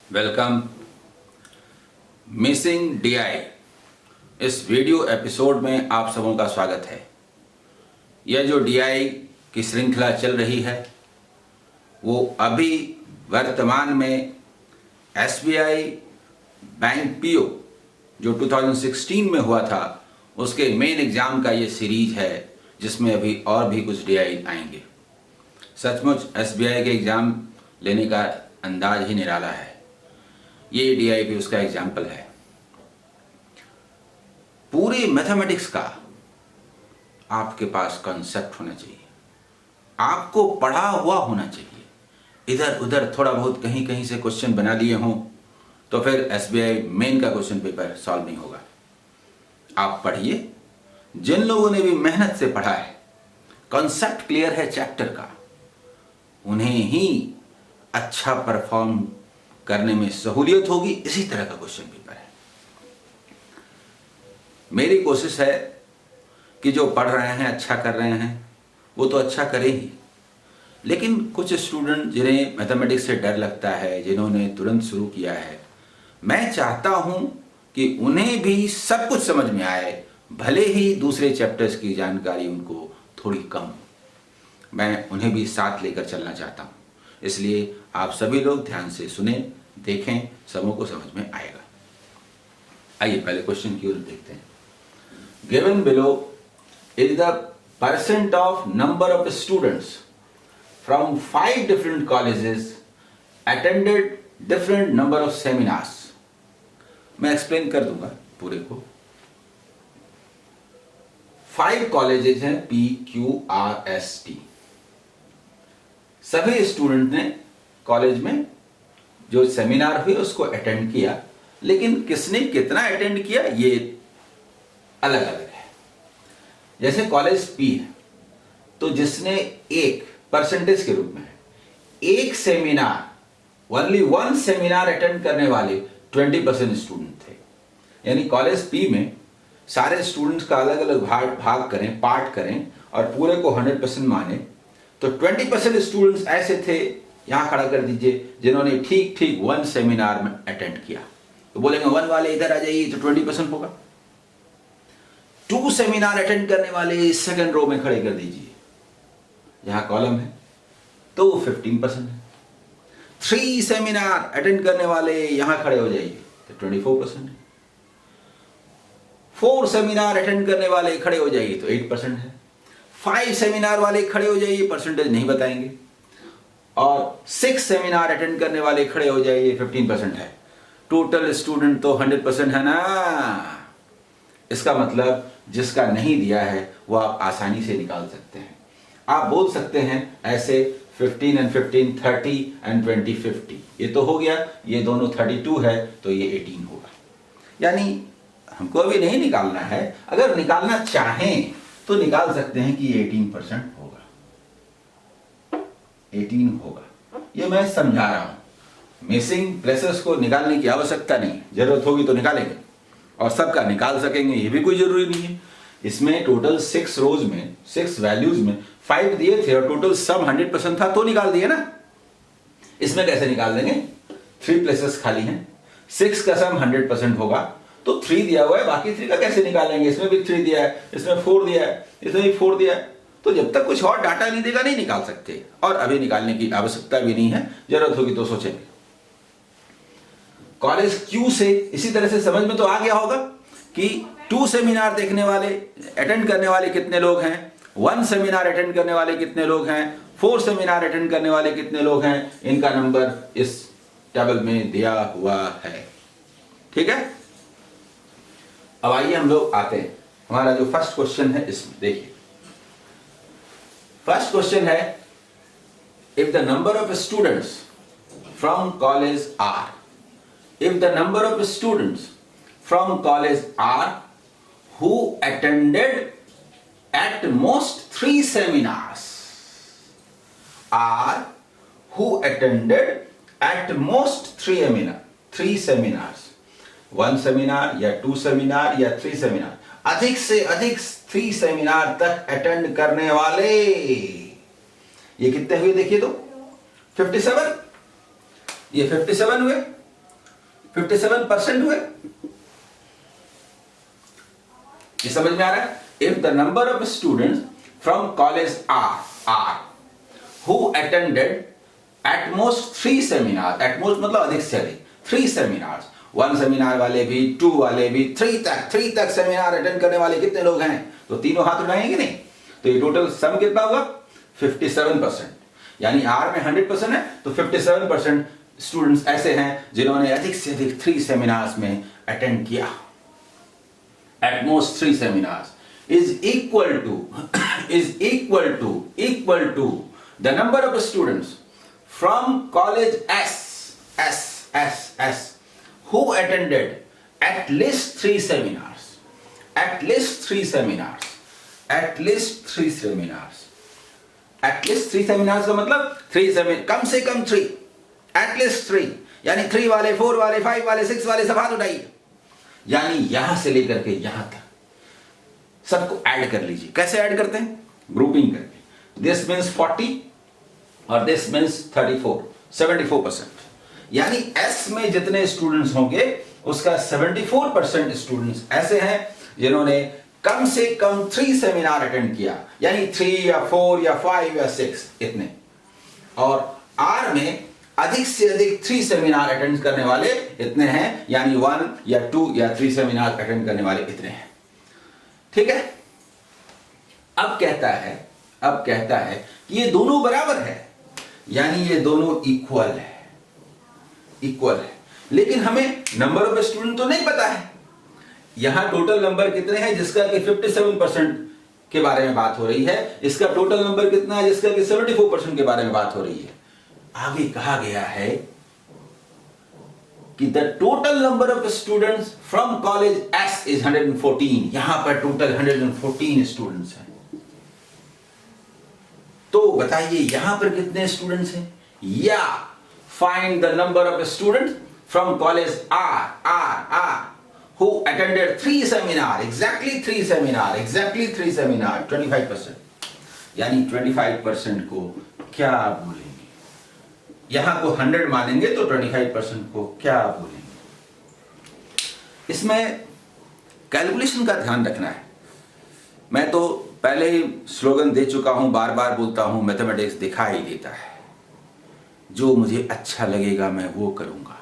Welcome. Missing DI इस video episode में आप सबों का स्वागत है। यह जो डीआई की श्रृंखला चल रही है वो अभी वर्तमान में एसबीआई बैंक पीओ जो 2016 में हुआ था उसके मेन एग्ज़ाम का ये सीरीज है, जिसमें अभी और भी कुछ डीआई आएंगे। सचमुच एसबीआई के एग्ज़ाम लेने का अंदाज ही निराला है। ये डीआई भी उसका एग्जाम्पल है। पूरे मैथमेटिक्स का आपके पास कॉन्सेप्ट होना चाहिए, आपको पढ़ा हुआ होना चाहिए। इधर उधर थोड़ा बहुत कहीं कहीं से क्वेश्चन बना लिए हों तो फिर एसबीआई मेन का क्वेश्चन पेपर सॉल्व नहीं होगा। आप पढ़िए, जिन लोगों ने भी मेहनत से पढ़ा है, कॉन्सेप्ट क्लियर है चैप्टर का, उन्हें ही अच्छा परफॉर्म करने में सहूलियत होगी। इसी तरह का क्वेश्चन पेपर है। मेरी कोशिश है कि जो पढ़ रहे हैं, अच्छा कर रहे हैं, वो तो अच्छा करें ही, लेकिन कुछ स्टूडेंट जिन्हें मैथमेटिक्स से डर लगता है, जिन्होंने तुरंत शुरू किया है, मैं चाहता हूं कि उन्हें भी सब कुछ समझ में आए, भले ही दूसरे चैप्टर्स की जानकारी उनको थोड़ी कम हो। मैं उन्हें भी साथ लेकर चलना चाहता हूं। इसलिए आप सभी लोग ध्यान से सुने, देखें, सबों को समझ में आएगा। आइए पहले क्वेश्चन की ओर देखते हैं। Given below is the percent of number of students from 5 different colleges attended different number of seminars. मैं एक्सप्लेन कर दूंगा पूरे को। 5 कॉलेजेस हैं, PQRST। सभी स्टूडेंट ने कॉलेज में जो सेमिनार हुए उसको अटेंड किया, लेकिन किसने कितना अटेंड किया ये अलग अलग है। जैसे कॉलेज P है तो जिसने एक परसेंटेज के रूप में एक सेमिनार, ओनली 1 सेमिनार अटेंड करने वाले 20% स्टूडेंट थे। यानी कॉलेज P में सारे स्टूडेंट्स का अलग अलग भाग करें, पार्ट करें और पूरे को 100% माने तो 20% स्टूडेंट्स ऐसे थे, यहां खड़ा कर दीजिए, जिन्होंने ठीक ठीक 1 सेमिनार में अटेंड किया। तो बोलेंगे 1 वाले इधर आ जाइए तो 20% होगा। 2 सेमिनार अटेंड करने वाले सेकंड रो में खड़े कर दीजिए, यहां कॉलम है, तो 15% है। 3 सेमिनार अटेंड करने वाले यहां खड़े हो जाइए तो 24% है। 4 सेमिनार अटेंड करने वाले खड़े हो जाइए तो 8% है। 5 सेमिनार वाले खड़े हो जाइए, परसेंटेज नहीं बताएंगे, और 6 सेमिनार अटेंड करने वाले खड़े हो जाइए, 15% है। टोटल स्टूडेंट तो 100% है ना। इसका मतलब जिसका नहीं दिया है वो आप आसानी से निकाल सकते हैं। आप बोल सकते हैं ऐसे 15 and 15 30 and 20 50, ये तो हो गया, ये दोनों 32 है तो ये 18 होगा। यानी हमको अभी नहीं निकालना है, अगर निकालना चाहें तो निकाल सकते हैं कि 18% होगा, 18 होगा। ये मैं समझा रहा हूं। मिसिंग प्लेसेस को निकालने की आवश्यकता नहीं, जरूरत होगी तो निकालेंगे और सबका निकाल सकेंगे, ये भी कोई जरूरी नहीं है। इसमें टोटल 6 रोज में 6 वैल्यूज में 5 दिए थे और टोटल सम 100% था तो निकाल दिए ना। इसमें कैसे निकाल देंगे, 3 प्लेसेस खाली हैं, 6 का सम 100% होगा तो 3 दिया हुआ है, बाकी 3 का कैसे निकालेंगे। इसमें भी 3 दिया है, इसमें 4 दिया है, इसमें भी 4 दिया है, तो जब तक कुछ और डाटा नहीं देगा नहीं निकाल सकते, और अभी निकालने की आवश्यकता भी नहीं है, जरूरत होगी तो सोचेंगे। कॉलेज Q से इसी तरह से समझ में तो आ गया होगा कि 2 सेमिनार देखने वाले अटेंड करने वाले कितने लोग हैं, 1 सेमिनार अटेंड करने वाले कितने लोग हैं, 4 सेमिनार अटेंड करने वाले कितने लोग हैं, इनका नंबर इस टेबल में दिया हुआ है। ठीक है, अब आइए हम लोग आते हैं, हमारा जो फर्स्ट क्वेश्चन है इसमें देखिए। फर्स्ट क्वेश्चन है, if the number of students from college are, if the number of students from college are who attended at most 3 seminars are who attended at most 3 seminars, 1 seminar या 2 seminar या 3 seminar, अधिक से अधिक 3 seminar तक attend करने वाले, ये कितने हुए देखिए तो 57, ये 57 हुए। 57% हुए। ये समझ में आ रहा है? If the number of students from college are who attended at most 3 seminar, at most मतलब अधिक से अधिक 3 सेमिनार्स, 1 सेमिनार वाले भी, 2 वाले भी, 3 तक सेमिनार अटेंड करने वाले कितने लोग हैं? तो तीनों हाथ उठाएंगे नहीं? तो ये टोटल सम कितना होगा? 57%। यानी आर में 100% है तो 57% स्टूडेंट्स ऐसे हैं जिन्होंने अधिक से अधिक 3 सेमिनार्स में अटेंड किया। Eight most 3 seminars is equal to the number of students from college S who attended at least 3 seminars. At least 3 seminars का मतलब 3 सेमिनार, कम से कम 3, at least 3, यानी 3 वाले, 4 वाले, 5 वाले, 6 वाले सब हाथ उठाइए। यानी यहां से लेकर के यहां तक सबको ऐड कर लीजिए। कैसे ऐड करते हैं? ग्रुपिंग करके। दिस मीन्स 40 और दिस मीन्स 34, 74%। यानी एस में जितने स्टूडेंट्स होंगे उसका 74% स्टूडेंट्स ऐसे हैं जिन्होंने कम से कम 3 सेमिनार अटेंड किया, यानी 3 या 4 या 5 या 6 इतने। और आर में अधिक से अधिक 3 सेमिनार अटेंड करने वाले इतने हैं, यानी 1 या 2 या 3 सेमिनार अटेंड करने वाले इतने हैं। ठीक है? अब कहता है कि ये दोनों बराबर है, यानी ये दोनों इक्वल है। लेकिन हमें नंबर ऑफ स्टूडेंट तो नहीं पता है। यहां टोटल नंबर कितने हैं जिसका कि 57% के बारे में बात हो रही है, इसका टोटल नंबर कितना है जिसका कि 74% के बारे में बात हो रही है। आगे कहा गया है कि the total number of students from college S is 114। यहां पर टोटल 114 स्टूडेंट्स हैं। तो बताइए यहां पर कितने स्टूडेंट्स हैं? या find the number of students from college are who attended 3 seminar, exactly 3 seminar, 25%। यानी 25% को क्या बोलेंगे? यहां को 100 मानेंगे तो 25% को क्या बोलेंगे? इसमें कैलकुलेशन का ध्यान रखना है। मैं तो पहले ही स्लोगन दे चुका हूं, बार बार बोलता हूं, मैथमेटिक्स दिखाई देता है। जो मुझे अच्छा लगेगा मैं वो करूंगा।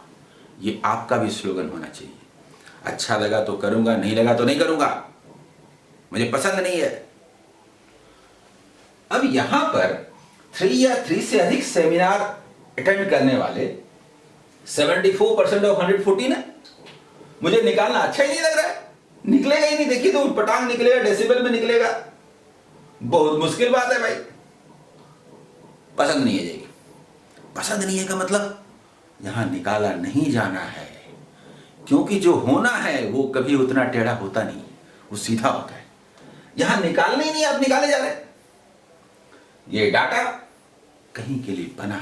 ये आपका भी स्लोगन होना चाहिए। अच्छा लगा तो करूंगा, नहीं लगा तो नहीं करूंगा, मुझे पसंद नहीं है। अब यहां पर 3 या 3 से अधिक सेमिनार अटेंड करने वाले 74% ऑफ 114 है। मुझे निकालना अच्छा ही नहीं लग रहा है, निकलेगा ही नहीं। देखिए तो पटांग निकलेगा, डेसिबल में निकलेगा, बहुत मुश्किल बात है भाई। पसंद नहीं है। पसंद नहीं है का मतलब यहां निकाला नहीं जाना है, क्योंकि जो होना है वो कभी उतना टेढ़ा होता नहीं, वो सीधा होता है। यहां निकालना ही नहीं, आप निकाले जा रहे हैं। ये डाटा कहीं के लिए बना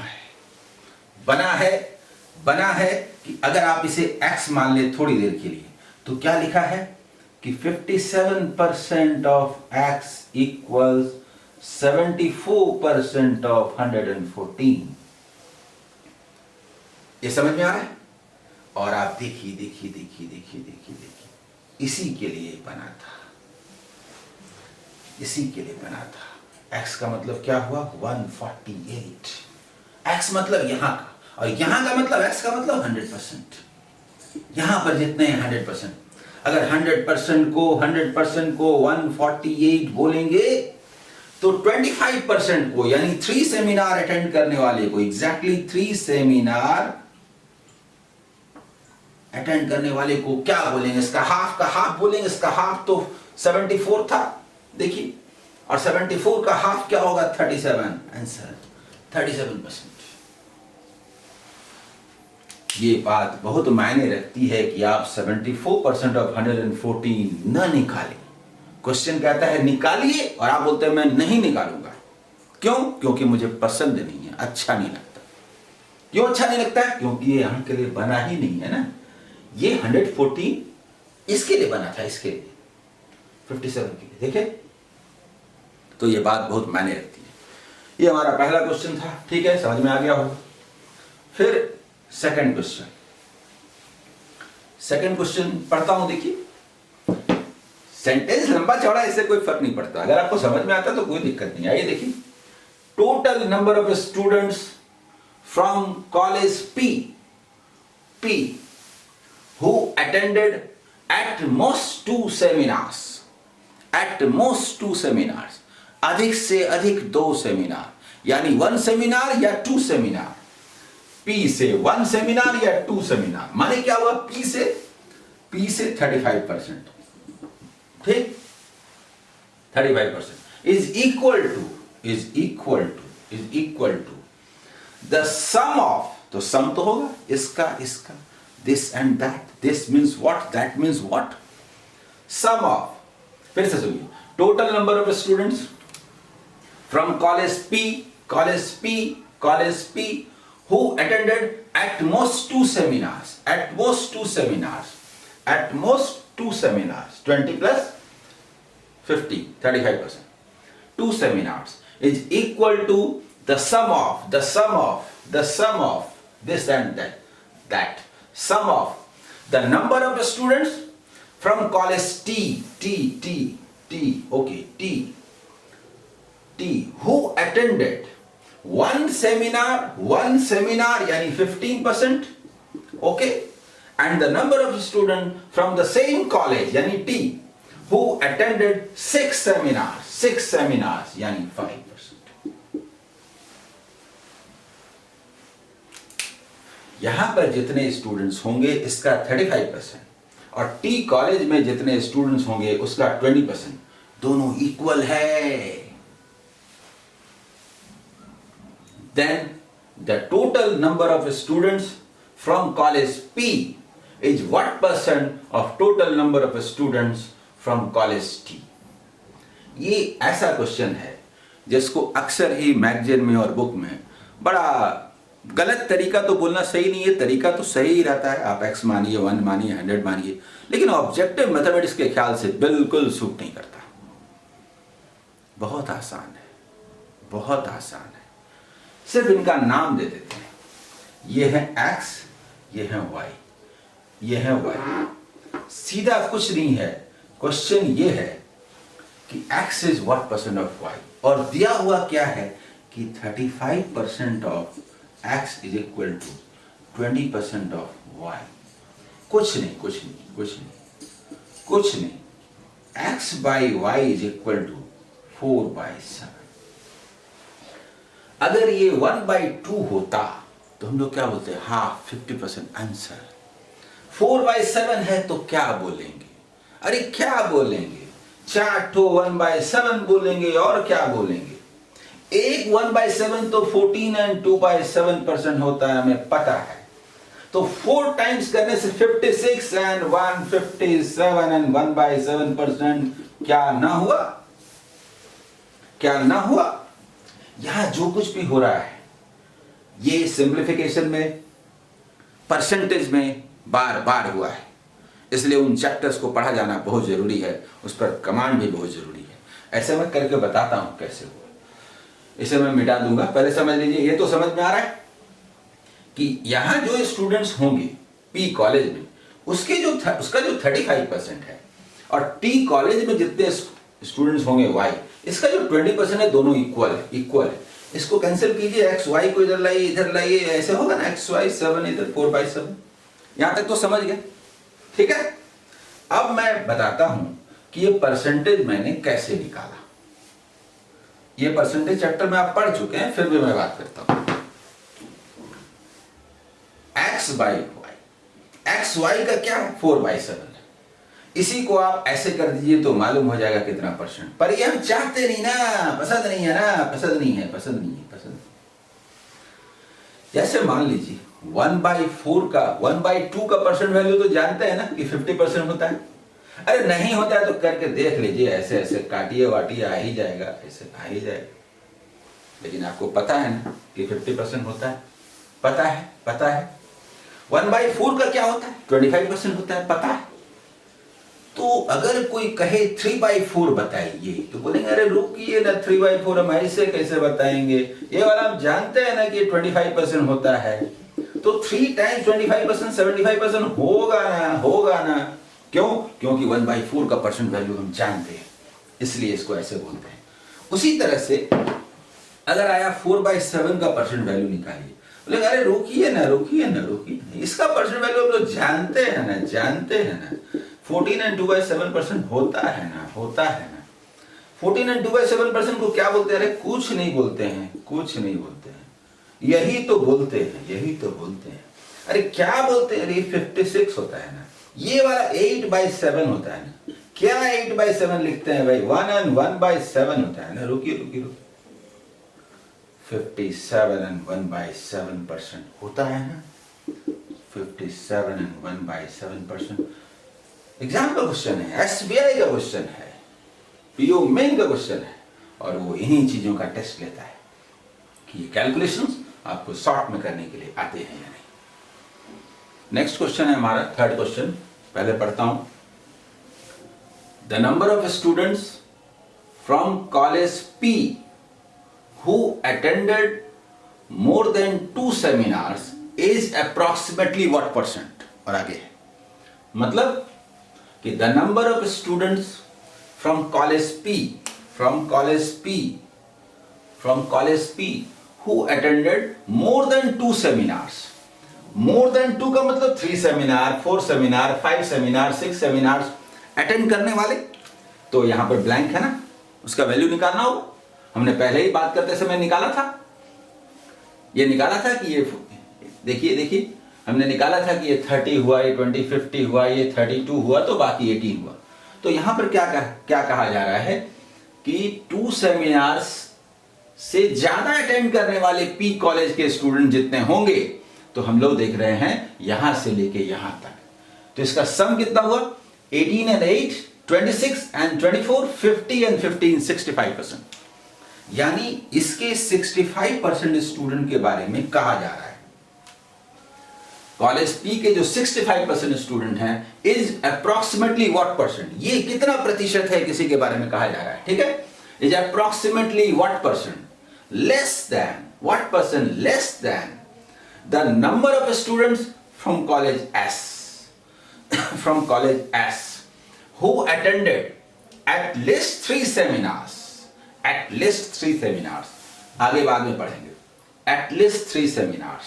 है कि अगर आप इसे x मान ले थोड़ी देर के लिए, तो क्या लिखा है कि 57% ऑफ x इक्वल्स 74% ऑफ 114। ये समझ में आ रहा है? और आप देखिए, इसी के लिए बना था। x का मतलब क्या हुआ? 148। x मतलब यहां का, और यहां का मतलब x का मतलब 100%। यहां पर जितने हैं 100%। अगर 100% को 148 बोलेंगे तो 25% को, यानी 3 सेमिनार अटेंड करने वाले को, एग्जैक्टली 3 सेमिनार अटेंड करने वाले को क्या बोलेंगे? इसका हाफ का हाफ बोलेंगे। इसका हाफ तो 74 था, देखिए, और 74 का हाफ क्या होगा? 37। आंसर 37%। ये बात बहुत मायने रखती है कि आप 74% ऑफ 114 न निकालें। क्वेश्चन कहता है निकालिए और आप बोलते हैं मैं नहीं निकालूंगा। क्यों? क्योंकि मुझे पसंद नहीं है, अच्छा नहीं लगता। क्यों अच्छा नहीं लगता है? क्योंकि ये यहां के लिए बना ही नहीं है ना। ये 114 इसके लिए बना था, इसके लिए 57 के लिए। देखे तो ये बात बहुत मायने रखती है। ये हमारा पहला क्वेश्चन था, ठीक है, समझ में आ गया होगा। फिर सेकंड क्वेश्चन, सेकंड क्वेश्चन पढ़ता हूं, देखिए। सेंटेंस लंबा चौड़ा इससे कोई फर्क नहीं पड़ता, अगर आपको समझ में आता तो कोई दिक्कत नहीं। आइए देखिए, total number of students from college P who attended at most 2 seminars, अधिक से अधिक 2 सेमिनार, यानी 1 सेमिनार या 2 सेमिनार। P से 1 सेमिनार या 2 सेमिनार, माने क्या हुआ, P से 35%, ठीक, 35% is equal to the sum of, तो सम तो होगा इसका this and that, this means what, that means what, sum of, फिर से सुनिए, total number of students from college P who attended at most 2 seminars, 20 plus 50, 35%, 2 seminars is equal to the sum of this and that, sum of the number of students from college T who attended 1 seminar यानी 15%, okay, and the number of students from the same college यानी T who attended 6 seminars यानी 5%। यहां पर जितने students होंगे इसका 35% और T college में जितने स्टूडेंट्स होंगे उसका 20%, दोनों इक्वल है। Then the total number of students from college P is what percent of total number of students from college T? ये ऐसा क्वेश्चन है जिसको अक्सर ही मैगजीन में और बुक में बड़ा गलत तरीका तो बोलना सही नहीं है, तरीका तो सही ही रहता है, आप x मानिए, 1 मानिए, 100 मानिए, लेकिन ऑब्जेक्टिव मैथमेटिक्स के ख्याल से बिल्कुल सूट नहीं करता। बहुत आसान है, सिर्फ इनका नाम दे देते हैं, ये है x, ये है y, ये है y, सीधा कुछ नहीं है। क्वेश्चन ये है कि x is what percent of y, और दिया हुआ क्या है कि 35% of x is equal to 20% of y। कुछ नहीं, x by y is equal to 4/7। अगर ये 1/2 होता तो हम लोग क्या बोलते हैं, हाफ, 50% आंसर। 4/7 है तो क्या बोलेंगे, अरे क्या बोलेंगे, 4 ठो 1/7 बोलेंगे, और क्या बोलेंगे। एक 1/7 तो 14 एंड 2/7% होता है, हमें पता है। तो 4 टाइम्स करने से 56 एंड 157 एंड 1/7% क्या ना हुआ। यहां जो कुछ भी हो रहा है ये सिंप्लीफिकेशन में, परसेंटेज में बार बार हुआ है, इसलिए उन चैप्टर्स को पढ़ा जाना बहुत जरूरी है, उस पर कमांड भी बहुत जरूरी है। ऐसे मैं करके बताता हूं कैसे हुआ, इसे मैं मिटा दूंगा, पहले समझ लीजिए। ये तो समझ में आ रहा है कि यहां जो स्टूडेंट्स होंगे पी कॉलेज में, उसका जो 35% है, और टी कॉलेज में जितने स्टूडेंट्स होंगे y, इसका जो 20% है, दोनों इक्वल है। इसको कैंसिल कीजिए, x y को इधर लाइए, ऐसे होगा ना, x y 7 इधर 4/7। यहां तक तो समझ गए, ठीक है। अब मैं बताता हूं कि ये परसेंटेज मैंने कैसे निकाला। ये परसेंटेज चैप्टर में आप पढ़ चुके हैं, फिर भी मैं बात करता हूं। x by y, x y का क्या है, 4/7। इसी को आप ऐसे कर दीजिए तो मालूम हो जाएगा कितना परसेंट। पर ये हम चाहते नहीं ना, पसंद नहीं है। जैसे मान लीजिए 1/2 का परसेंट वैल्यू तो जानते हैं ना कि 50% होता है। अरे नहीं होता है तो करके देख लीजिए, ऐसे काटिए वाटिए, आ ही जाएगा, ऐसे आ ही जाएगा। लेकिन आपको पता है ना कि 50% होता है, पता है। 1/4 का क्या होता है, 25% होता है, पता है। तो अगर कोई कहे 3/4 बताइए तो बोलेंगे अरे रुकिए ना, 3/4 हम ऐसे कैसे बताएंगे, ये वाला हम जानते हैं ना कि 25% होता है। तो 3 टाइम्स 25% 75% होगा ना। क्यों? क्योंकि 1/4 का परसेंट वैल्यू हम जानते हैं, इसलिए इसको ऐसे बोलते हैं। उसी तरह से अगर आया 4/7 का परसेंट वैल्यू निकालिए, बोले अरे रोकिए ना, इसका परसेंट वैल्यू हम लोग जानते हैं ना। 14 and 2/7% होता है ना। 14 and 2/7% को क्या बोलते हैं? अरे कुछ नहीं बोलते हैं, यही तो बोलते हैं। अरे क्या बोलते हैं? अरे 56 होता है ना। ये वाला 8/7 होता है ना। क्या 8/7 लिखते हैं भाई? 1 and 1/7 होता है ना। रुकिए 57 and 1/7% होता है ना। 57 and 1/7%। एग्जाम का क्वेश्चन है, SBI का क्वेश्चन है, PO मेन का क्वेश्चन है, और वो इन्हीं चीजों का टेस्ट लेता है कि ये कैलकुलेशंस आपको शॉर्ट में करने के लिए आते हैं या नहीं। नेक्स्ट क्वेश्चन है हमारा थर्ड क्वेश्चन, पहले पढ़ता हूं। The number of students from college P who attended more than 2 seminars is approximately what percent? और आगे है मतलब कि the number of students from college P who attended more than 2 seminars, more than 2 का मतलब 3 seminar, 4 seminar, 5 seminar, 6 seminar attend करने वाले। तो यहां पर ब्लैंक है ना, उसका वैल्यू निकालना हो। हमने पहले ही बात करते समय निकाला था कि ये देखिए हमने निकाला था कि ये 30 हुआ, ये 20 50 हुआ, ये 32 हुआ, तो बाकी 18 हुआ। तो यहां पर क्या कहा जा रहा है कि 2 सेमिनार्स से ज्यादा अटेंड करने वाले P कॉलेज के स्टूडेंट जितने होंगे, तो हम लोग देख रहे हैं यहां से लेके यहां तक, तो इसका सम कितना हुआ? 18 and 8 26 and 24 50 and 15 65%। यानी इसके 65% स्टूडेंट के बारे में कहा जा रहा है। कॉलेज P के जो 65% स्टूडेंट हैं इज अप्रोक्सीमेटली व्हाट परसेंट, ये कितना प्रतिशत है किसी के बारे में कहा जा रहा है। ठीक है, is approximately what percent less than the number of students from college S who attended at least 3 seminars, आगे बाद में पढ़ेंगे। at least 3 seminars,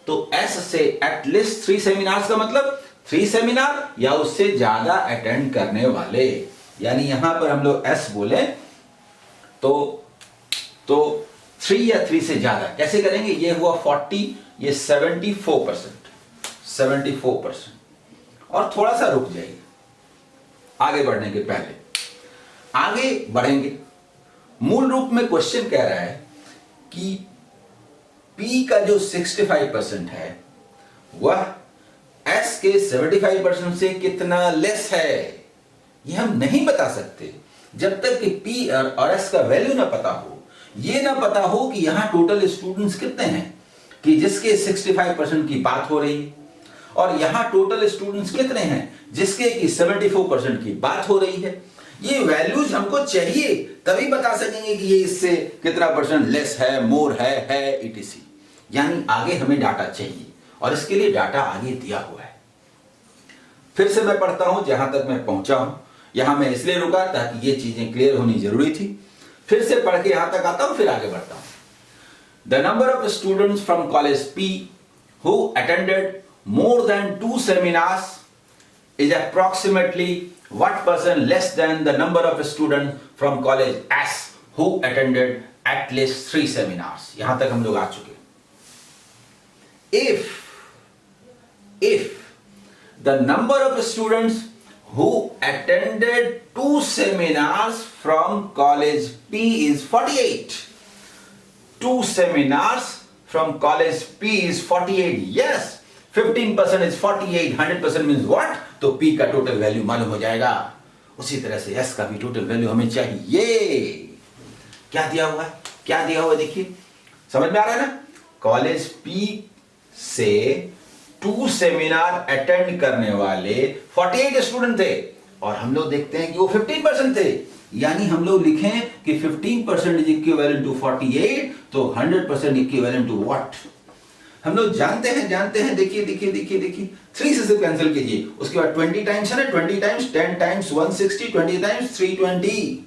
तो S से at least 3 seminars का मतलब 3 सेमिनार या उससे ज्यादा अटेंड करने वाले, यानी यहां पर हम लोग S बोले तो 3 या 3 से ज्यादा कैसे करेंगे? ये हुआ 40, ये 74%। और थोड़ा सा रुक जाइए, आगे बढ़ने के पहले आगे बढ़ेंगे। मूल रूप में क्वेश्चन कह रहा है कि P का जो 65% है वह S के 75% से कितना लेस है, ये हम नहीं बता सकते जब तक कि P और S का वैल्यू ना पता हो। ये ना पता हो कि यहां टोटल स्टूडेंट्स कितने हैं कि जिसके 65% की बात हो रही है, और यहां टोटल स्टूडेंट्स कितने हैं जिसके की 74% की बात हो रही है। ये वैल्यूज हमको चाहिए, तभी बता सकेंगे कि ये इससे कितना परसेंट लेस है, मोर है etc। यानी आगे हमें डाटा चाहिए और इसके लिए डाटा आगे दिया हुआ है। फिर से मैं पढ़ता हूं जहां तक मैं पहुंचा हूं। यहां मैं इसलिए रुका ताकि ये चीजें क्लियर होनी जरूरी थी। फिर से पढ़ के यहां तक आता हूं, फिर आगे बढ़ता हूं। The number of students from college P who attended more than 2 seminars is approximately what percent less than the number of students from college S who attended at least 3 seminars। यहां तक हम लोग आ चुके। If the number of students who attended 2 seminars from college P is 48, 2 seminars from college P is 48, yes, 15% is 48, 100% means what? तो P का total value मालूम हो जाएगा। उसी तरह से S का भी टोटल वैल्यू हमें चाहिए। क्या दिया हुआ है देखिए, समझ में आ रहा है ना? कॉलेज P से 2 सेमिनार अटेंड करने वाले 48 स्टूडेंट थे, और हम लोग देखते हैं कि वो 15% थे। यानी हम लोग लिखें कि 15% इज इक्विवेलेंट टू 48, तो 100% इक्विवेलेंट टू व्हाट? हम लोग जानते हैं, देखिए 3 से सिर्फ कैंसिल कीजिए, उसके बाद 20 टाइम्स है ना, 20 टाइम्स 10 टाइम्स 160, 20 टाइम्स 320,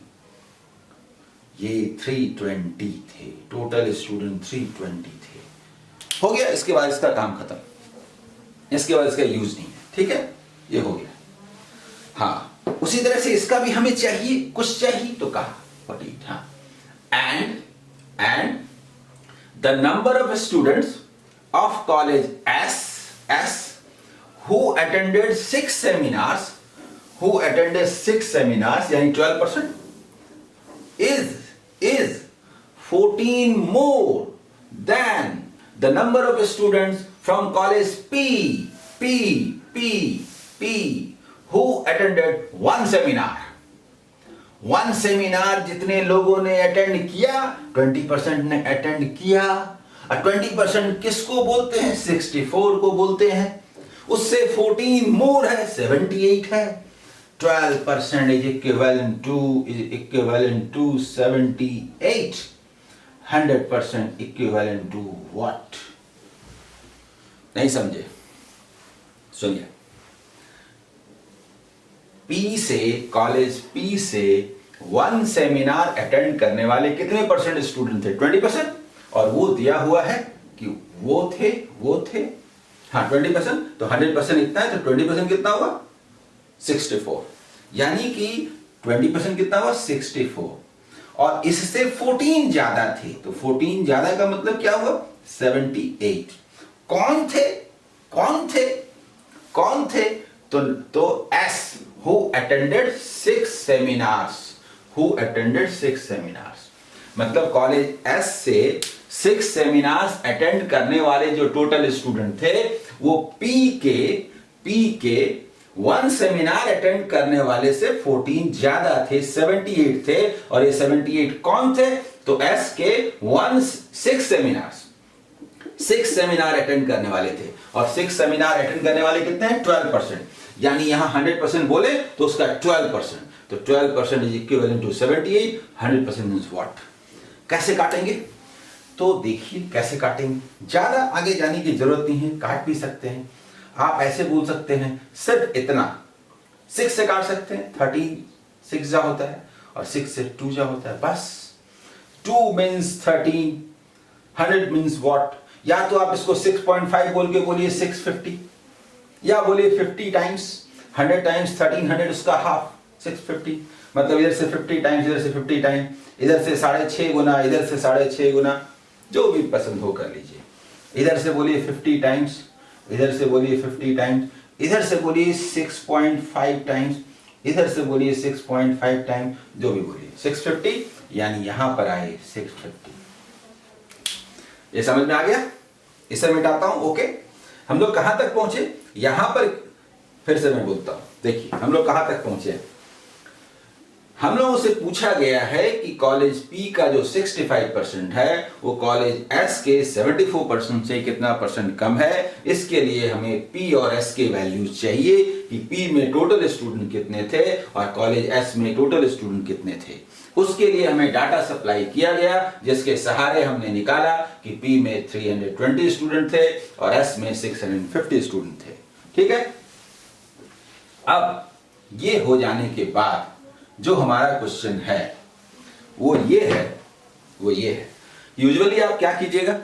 ये 320 थे, टोटल स्टूडेंट 320 थे। हो गया, इसके बाद इसका काम खत्म, इसके बाद इसका यूज नहीं है, ठीक है, ये हो गया। हाँ, उसी तरह से इसका भी हमें चाहिए, कुछ चाहिए तो कहा 48, हाँ, and the number of students of college S who attended 6 seminars यानी 12% is 14 more than the number of students from college P who attended 1 seminar। 1 seminar जितने लोगों ने अटेंड किया, 20% ने अटेंड किया, और 20% किसको बोलते हैं? 64 को बोलते हैं, उससे 14 मोर है, 78 है। 12% is equivalent to 78, 100% equivalent to what? नहीं समझे? सुनिए, पी से, कॉलेज पी से 1 सेमिनार अटेंड करने वाले कितने परसेंट स्टूडेंट थे? 20%, और वो दिया हुआ है कि वो थे हाँ 20%, तो 100% इतना है, तो 20% कितना हुआ? 64, यानी कि 20% कितना हुआ? 64, और इससे 14 ज्यादा थे, तो 14 ज्यादा का मतलब क्या हुआ? 78। कौन थे? तो S who attended 6 seminars, मतलब कॉलेज S से 6 सेमिनार्स अटेंड करने वाले जो टोटल स्टूडेंट थे, वो P के 1 सेमिनार अटेंड करने वाले से 14 ज्यादा थे, 78 थे, और ये 78 कौन थे? तो S के 6 सेमिनार अटेंड करने वाले थे, और 6 सेमिनार अटेंड करने वाले कितने हैं? 12%, यानी यहां 100% बोले तो उसका 12%, तो 12% is equivalent to 78, 100% means what? कैसे काटेंगे? तो देखिए कैसे काटेंगे, ज्यादा आगे जाने की जरूरत नहीं है, काट भी सकते हैं। आप ऐसे बोल सकते हैं, सिर्फ इतना 6 से काट सकते हैं, 13 6 जा होता है, और 6 से 2 जा होता है, बस 2 मींस 13, 100 मींस व्हाट? या तो आप इसको 6.5 बोल के बोलिए 650, या बोलिए 50 टाइम्स 100 टाइम्स 1300, उसका हाफ 650, मतलब इधर से 50 टाइम्स, इधर से 50 टाइम, इधर से 6.5 गुना, इधर से 6.5 गुना, जो भी पसंद हो कर लीजिए। इधर से बोलिए 50 टाइम्स, इधर से बोलिए 50 टाइम्स, इधर से बोलिए 6.5 टाइम्स, इधर से बोलिए 6.5 टाइम्स, जो भी बोलिए 650, यानी यहां पर आए 650। ये समझ में आ गया? इसे मिटाता हूं, ओके। हम लोग कहां तक पहुंचे? यहां पर फिर से मैं बोलता हूं, देखिए हम लोग कहां तक पहुंचे। हम लोगों से पूछा गया है कि कॉलेज पी का जो 65% है वो कॉलेज एस के 74% से कितना परसेंट कम है। इसके लिए हमें पी और एस के वैल्यूज चाहिए कि पी में टोटल स्टूडेंट कितने थे और कॉलेज एस में टोटल स्टूडेंट कितने थे। उसके लिए हमें डाटा सप्लाई किया गया, जिसके सहारे हमने निकाला कि पी में 320 स्टूडेंट थे और एस में 650 स्टूडेंट थे। ठीक है, अब ये हो जाने के बाद जो हमारा क्वेश्चन है वो ये है। यूजुअली आप क्या कीजिएगा,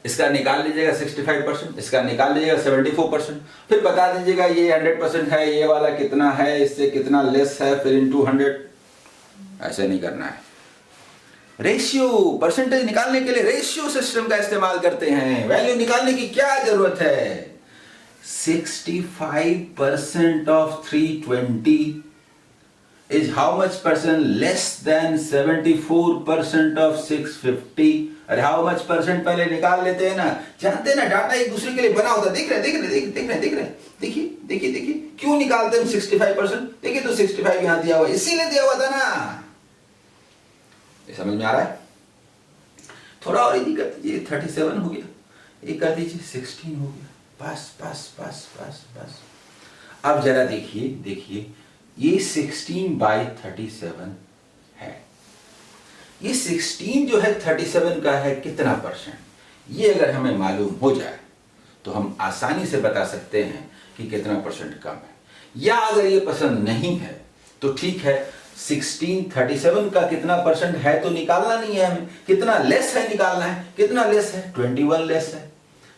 इसका निकाल लीजिएगा 65%, इसका निकाल लीजिएगा 74%, फिर बता दीजिएगा ये 100% है, ये वाला कितना है, इससे कितना लेस है, फिर इनटू 100। ऐसे नहीं करना है। रेशियो, परसेंटेज निकालने के लिए रेशियो सिस्टम का इस्तेमाल करते हैं। वैल्यू निकालने की क्या जरूरत है? 65% of 320 is how much percent less than 74% of 650? अरे how much percent पहले निकाल लेते हैं ना, जानते हैं ना, डाटा एक दूसरे के लिए बना होता है। देख रहे देखिए क्यों निकालते हैं 65%? देखिए तो 65 यहां दिया हुआ, इसीलिए दिया हुआ था ना। ये समझ में आ रहा है? थोड़ा और इजी कर दीजिए, 37 हो गया, एक कर दीजिए 16 हो गया, बस। अब जरा देखिए ये 16/37 है। ये 16 जो है 37 का है कितना परसेंट? ये अगर हमें मालूम हो जाए तो हम आसानी से बता सकते हैं कि कितना परसेंट कम है। या अगर ये पसंद नहीं है तो ठीक है, 1637 का कितना परसेंट है तो निकालना नहीं है हमें, कितना लेस है निकालना है। कितना लेस है? 21 लेस है।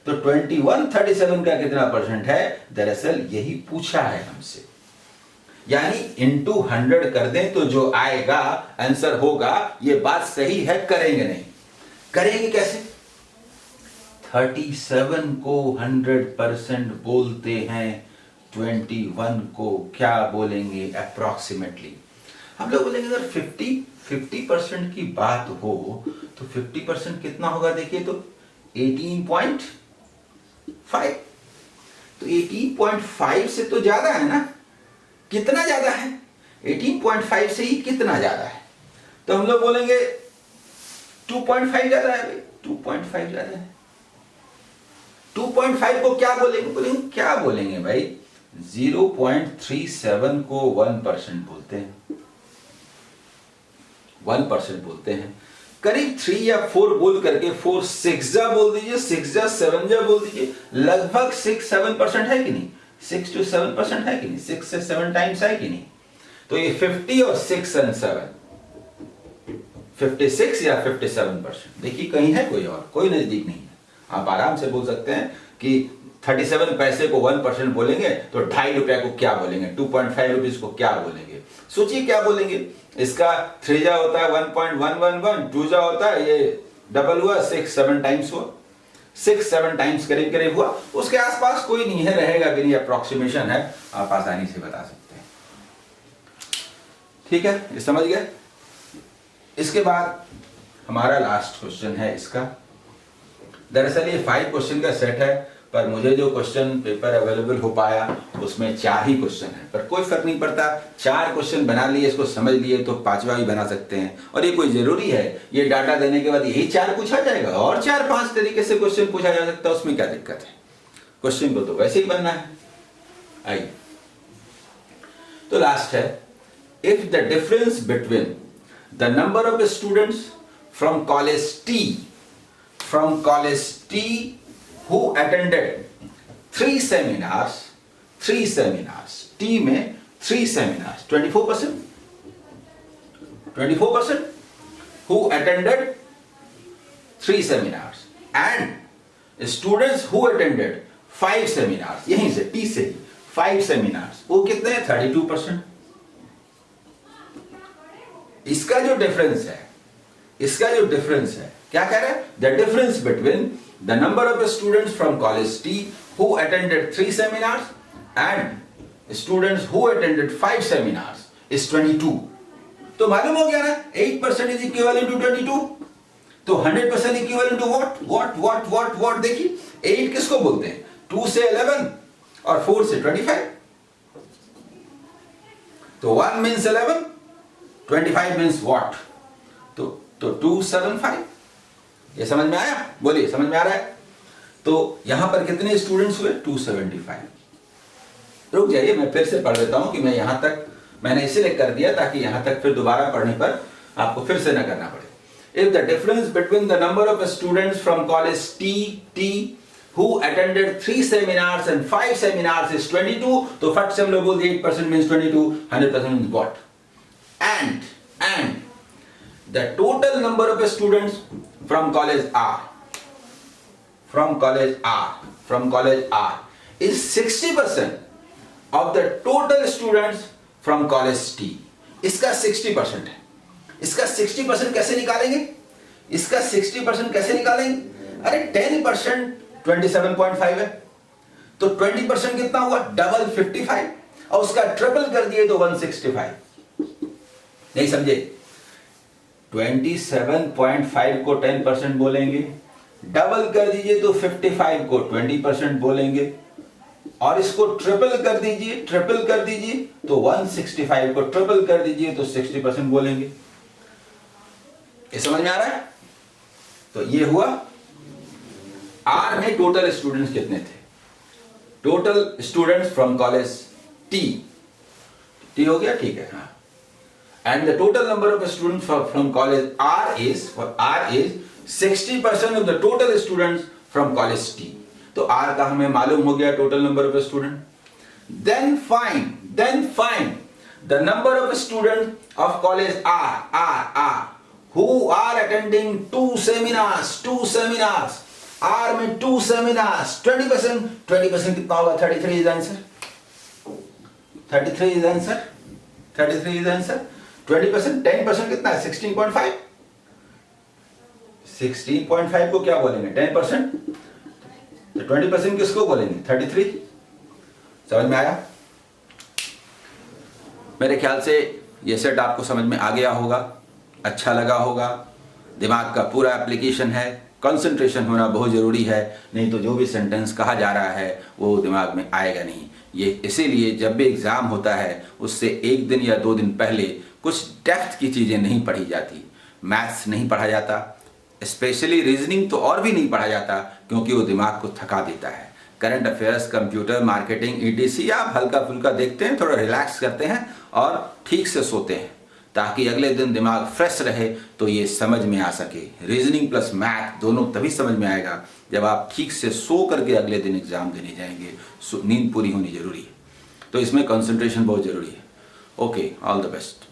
तो 2137 का कितना परसेंट है, दरअसल यही पूछा है हमसे। यानी इंटू 100 कर दें तो जो आएगा आंसर होगा। ये बात सही है, करेंगे नहीं। करेंगे कैसे? 37 को 100% बोलते हैं, 21 को क्या बोलेंगे अप्रोक्सीमेटली? हम लोग बोलेंगे अगर 50% की बात हो तो 50% कितना होगा? देखिए तो 18.5। तो 18.5 से तो ज्यादा है ना। कितना ज्यादा है? 18.5 से ही कितना ज्यादा है? तो हम लोग बोलेंगे 2.5 ज्यादा है भाई, 2.5 ज्यादा है। 2.5 को क्या बोलेंगे? क्या बोलेंगे भाई? 0.37 को 1% बोलते हैं। 1% बोलते हैं। करीब 3 या 4 बोल करके 4 6 जा बोल दीजिए, 6 जा 7 जा बोल दीजिए। लगभग 6-7% है कि नहीं? 6 to 7% है कि नहीं? 6 से 7 टाइम्स है कि नहीं? तो ये 50 और 6 and 7, 56 या 57%। देखिए कहीं है कोई और? कोई नजदीक नहीं है। आप आराम से बोल सकते हैं कि 37 पैसे को 1% बोलेंगे तो 2.5 रुपया को क्या बोलेंगे? 2.5 रुपीज को क्या बोलेंगे? सोचिए क्या बोलेंगे। इसका 3 जा होता है 1.111, 2 जा होता है, ये डबल हुआ, 6-7 टाइम्स हुआ, 6-7 टाइम्स करीब करीब हुआ। उसके आसपास कोई नहीं है, रहेगा भी नहीं, अप्रोक्सीमेशन है, आप आसानी से बता सकते हैं। ठीक है, ये समझ गए। इसके बाद हमारा लास्ट क्वेश्चन है इसका। दरअसल ये 5 क्वेश्चन का सेट है, पर मुझे जो क्वेश्चन पेपर अवेलेबल हो पाया उसमें 4 ही क्वेश्चन है, पर कोई फर्क नहीं पड़ता। 4 क्वेश्चन बना लिए, इसको समझ लिए तो 5वां भी बना सकते हैं। और ये कोई जरूरी है ये डाटा देने के बाद यही 4 पूछा जाएगा? और 4-5 तरीके से क्वेश्चन पूछा जा सकता है, उसमें क्या दिक्कत है? क्वेश्चन को तो वैसे ही बनना है। आइए तो लास्ट है, if the difference between the number of students from college T who attended 3 seminars, T में 3 seminars, 24%, who attended 3 seminars and students who attended 5 seminars, यहीं से T से 5 seminars, वो कितने हैं? 32%। इसका जो डिफरेंस है, क्या कह रहा है? The difference between the number of students from college T who attended 3 seminars and students who attended 5 seminars is 22। तो मालूम हो गया ना, 8% is equivalent to 22। तो 100% equivalent to what? देखिए 8 किसको बोलते हैं? 2 से 11 और 4 से 25। तो 1 means 11, 25 means what? तो 275। ये समझ में आया? बोलिए, समझ में आ रहा है? तो यहां पर कितने स्टूडेंट्स हुए? 275। रुक जाइए, मैं फिर से पढ़ देता हूं कि मैं यहां तक मैंने इसलिए कर दिया ताकि यहां तक फिर दोबारा पढ़ने पर आपको फिर से न करना पड़े। If the difference between the number of students from college T who attended 3 seminars and 5 seminars is 22, तो फट से हम लोग बोल दिए 8% means 22, 100% means what? And the total number of students from college R is 60% of the total students from college T। इसका 60% है। इसका 60% कैसे निकालेंगे? अरे 10% 27.5 है, तो 20% कितना हुआ? डबल 55, और उसका ट्रिपल कर दिए तो 165। नहीं समझे? 27.5 को 10% बोलेंगे, डबल कर दीजिए तो 55 को 20% बोलेंगे, और इसको ट्रिपल कर दीजिए तो 165 को ट्रिपल कर दीजिए तो 60% बोलेंगे। ये समझ में आ रहा है? तो ये हुआ आर में टोटल स्टूडेंट्स कितने थे? Total students from college T हो गया, ठीक है। हाँ, and the total number of students from college R is 60% of the total students from college T. तो R का हमें मालूम हो गया total number of students. Then find the number of students of college R who are attending two seminars. R में 2 seminars, 20% कितना होगा? 33 is the answer. 33 is the answer. 20%, 10% कितना है? 16.5. 16.5 को क्या बोलेंगे? 10%. तो 20% किसको बोलेंगे? 33. समझ में आया? मेरे ख्याल से ये सेट आपको समझ में आ गया होगा, अच्छा लगा होगा। दिमाग का पूरा एप्लीकेशन है, कंसंट्रेशन होना बहुत ज़रूरी है, नहीं तो जो भी सेंटेंस कहा जा रहा है वो दिमाग में आएगा नहीं। ये इसीलिए जब भी एग्ज़ाम होता है उससे 1 दिन या 2 दिन पहले कुछ डेप्थ की चीज़ें नहीं पढ़ी जाती। मैथ्स नहीं पढ़ा जाता, स्पेशली रीजनिंग तो और भी नहीं पढ़ा जाता, क्योंकि वो दिमाग को थका देता है। Current affairs, computer, marketing, ETC आप हल्का फुल्का देखते हैं, थोड़ा रिलैक्स करते हैं और ठीक से सोते हैं, ताकि अगले दिन दिमाग फ्रेश रहे तो ये समझ में आ सके। रीजनिंग प्लस मैथ दोनों तभी समझ में आएगा जब आप ठीक से सो करके अगले दिन एग्जाम देने जाएंगे। नींद पूरी होनी जरूरी है, तो इसमें कंसंट्रेशन बहुत जरूरी है। Okay, all the best.